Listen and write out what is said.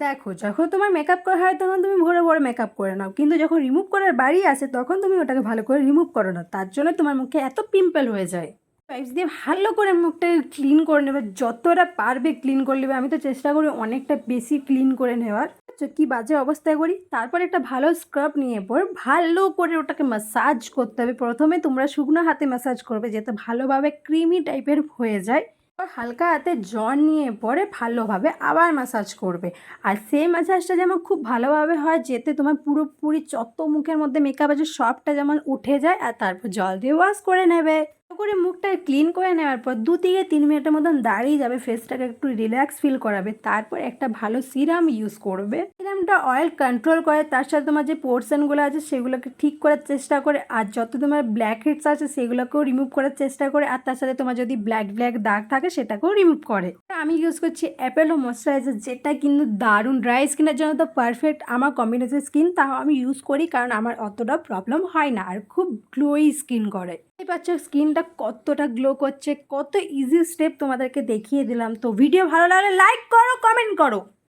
দেখো, যখন তোমার মেকআপ করা হয় তখন তুমি ভোরে ভোরে মেকআপ করে নাও, কিন্তু যখন রিমুভ করার বাড়ি আসে তখন তুমি ওটাকে ভালো করে রিমুভ করো না, তার জন্য তোমার মুখে এত পিম্পল হয়ে যায়। ওয়াইপস দিয়ে ভালো করে মুখটাকে ক্লিন করে নেবে, যতটা পারবে ক্লিন করে নেবে। আমি তো চেষ্টা করি অনেকটা বেশি ক্লিন করে নেওয়ার। কি বাজে অবস্থায় করি। তারপর একটা ভালো স্ক্রাব নিয়ে পর ভালো করে ওটাকে ম্যাসাজ করতে হবে। প্রথমে তোমরা শুকনো হাতে ম্যাসাজ করবে যাতে ভালোভাবে ক্রিমি টাইপের হয়ে যায়। হালকা হাতে জল নিয়ে পরে ভালোভাবে আবার ম্যাসাজ করবে। আর সেই ম্যাসাজটা যেমন খুব ভালোভাবে হয় যেতে তোমার পুরোপুরি যত মুখের মধ্যে মেকআপ আছে সবটা যেমন উঠে যায়। আর তারপর জল দিয়ে ওয়াশ করে নেবে। করে মুখটা ক্লিন করে নেওয়ার পর 2 থেকে 3 মিনিটের মতন দাঁড়িয়ে যাবে, ফেসটাকে একটু রিল্যাক্স ফিল করাবে। তারপর একটা ভালো সিরাম ইউজ করবে। সিরামটা অয়েল কন্ট্রোল করে, তার সাথে তোমার যে পোর্শনগুলো আছে সেগুলোকে ঠিক করার চেষ্টা করে। আর যত তোমার ব্ল্যাক হেডস আছে সেগুলোকেও রিমুভ করার চেষ্টা করে। আর তার সাথে তোমার যদি ব্ল্যাক ব্ল্যাক দাগ থাকে সেটাকেও রিমুভ করে। আমি ইউজ করছি অ্যাপেলো ময়শ্চারাইজার, যেটা কিন্তু দারুণ। ড্রাই স্কিনের জন্য তো পারফেক্ট আমার কম্বিনেশন স্কিন, তাও আমি ইউজ করি কারণ আমার অতটা প্রবলেম হয় না আর খুব গ্লোই স্কিন করে। এই পাচ্ছ স্কিনটা কতটা গ্লো করছে, কত ইজি স্টেপ তোমাদেরকে দেখিয়ে দিলাম। তো ভিডিও ভালো লাগলে লাইক করো, কমেন্ট করো।